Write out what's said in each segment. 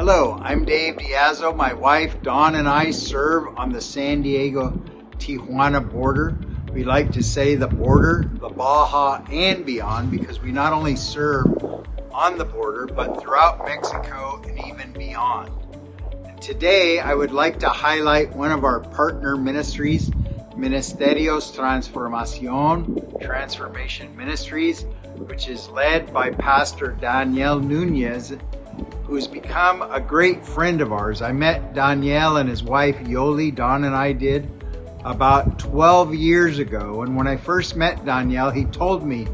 Hello, I'm Dave Diazzo. My wife Dawn and I serve on the San Diego-Tijuana border. We like to say the border, the Baja and beyond, because we not only serve on the border, but throughout Mexico and even beyond. And today, I would like to highlight one of our partner ministries, Ministerios Transformación, Transformation Ministries, which is led by Pastor Daniel Nuñez, who's become a great friend of ours. I met Daniel and his wife Yoli, Don and I did, about 12 years ago. And when I first met Daniel, he told me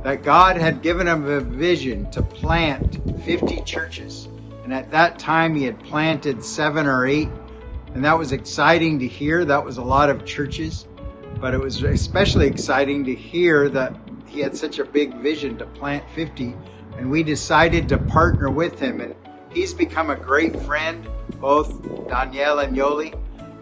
that God had given him a vision to plant 50 churches. And at that time, he had planted 7 or 8. And that was exciting to hear. That was a lot of churches. But it was especially exciting to hear that he had such a big vision to plant 50. And we decided to partner with him. And he's become a great friend, both Daniel and Yoli.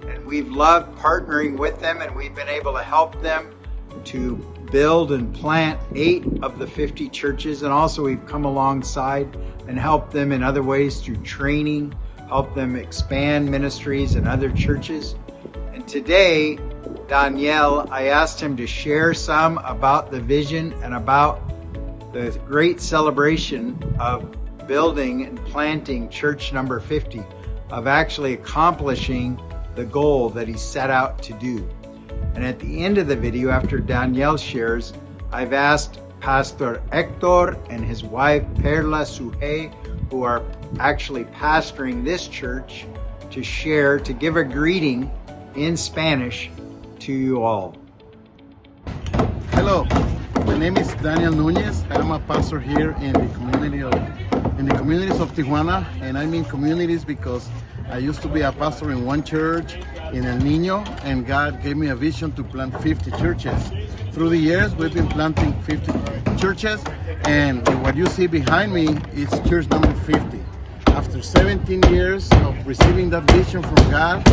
And we've loved partnering with them, and we've been able to help them to build and plant 8 of the 50 churches. And also we've come alongside and helped them in other ways through training, help them expand ministries in other churches. And today, Daniel, I asked him to share some about the vision and about the great celebration of building and planting church number 50, of actually accomplishing the goal that he set out to do. And at the end of the video, after Daniel shares, I've asked Pastor Hector and his wife Perla Suhe, who are actually pastoring this church, to share, to give a greeting in Spanish to you all. Hello, my name is Daniel Nuñez. I'm a pastor here in the communities of Tijuana, and I mean communities because I used to be a pastor in one church in El Niño, and God gave me a vision to plant 50 churches. Through the years, we've been planting 50 churches, and what you see behind me is church number 50. After 17 years of receiving that vision from God,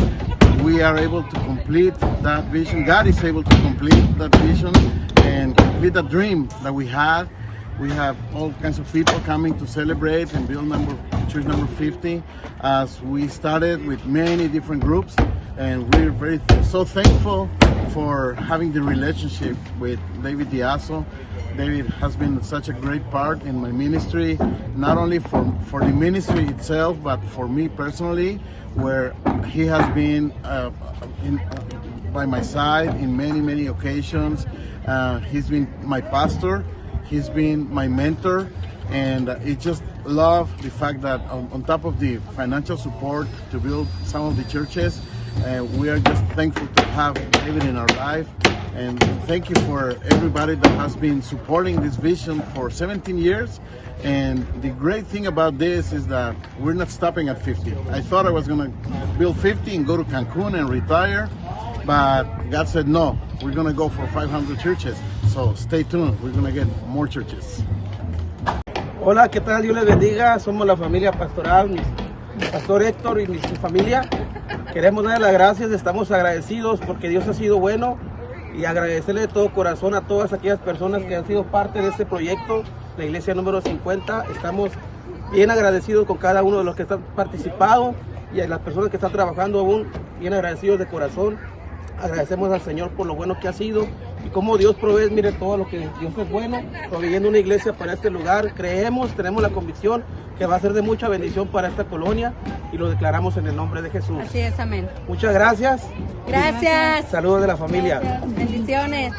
we are able to complete that vision. God is able to complete that vision and complete the dream that we had. We have all kinds of people coming to celebrate and build church number 50, as we started with many different groups, and we're so thankful for having the relationship with David Diazzo. David has been such a great part in my ministry, not only for the ministry itself, but for me personally, where he has been by my side in many occasions. He's been my pastor, he's been my mentor, and I just love the fact that on top of the financial support to build some of the churches, we are just thankful to have David in our life. And thank you for everybody that has been supporting this vision for 17 years. And the great thing about this is that we're not stopping at 50. I thought I was going to build 50 and go to Cancun and retire, but God said no, we're going to go for 500 churches. So stay tuned, we're going to get more churches. Hola, ¿qué tal? Dios les bendiga. Somos la familia pastoral, mi pastor Héctor y mi familia. Queremos darle las gracias, estamos agradecidos porque Dios ha sido bueno, y agradecerle de todo corazón a todas aquellas personas que han sido parte de este proyecto, la iglesia número 50. Estamos bien agradecidos con cada uno de los que están participado y a las personas que están trabajando aún, bien agradecidos de corazón. Agradecemos al Señor por lo bueno que ha sido y cómo Dios provee. Mire todo lo que Dios es bueno, proveyendo una iglesia para este lugar. Tenemos la convicción que va a ser de mucha bendición para esta colonia, y lo declaramos en el nombre de Jesús. Así es, amén. Muchas gracias. Gracias. Saludos de la familia. Gracias. Bendiciones.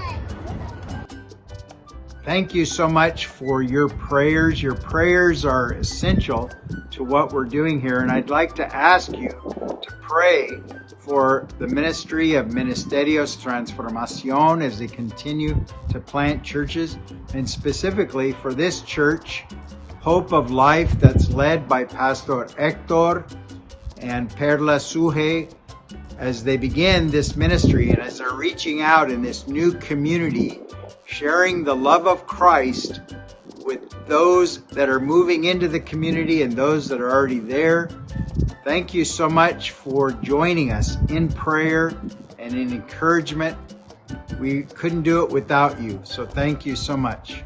Thank you so much for your prayers. Your prayers are essential to what we're doing here. And I'd like to ask you to pray for the ministry of Ministerios Transformación as they continue to plant churches, and specifically for this church, Hope of Life, that's led by Pastor Hector and Perla Suhe, as they begin this ministry and as they're reaching out in this new community, sharing the love of Christ with those that are moving into the community and those that are already there. Thank you so much for joining us in prayer and in encouragement. We couldn't do it without you, so thank you so much.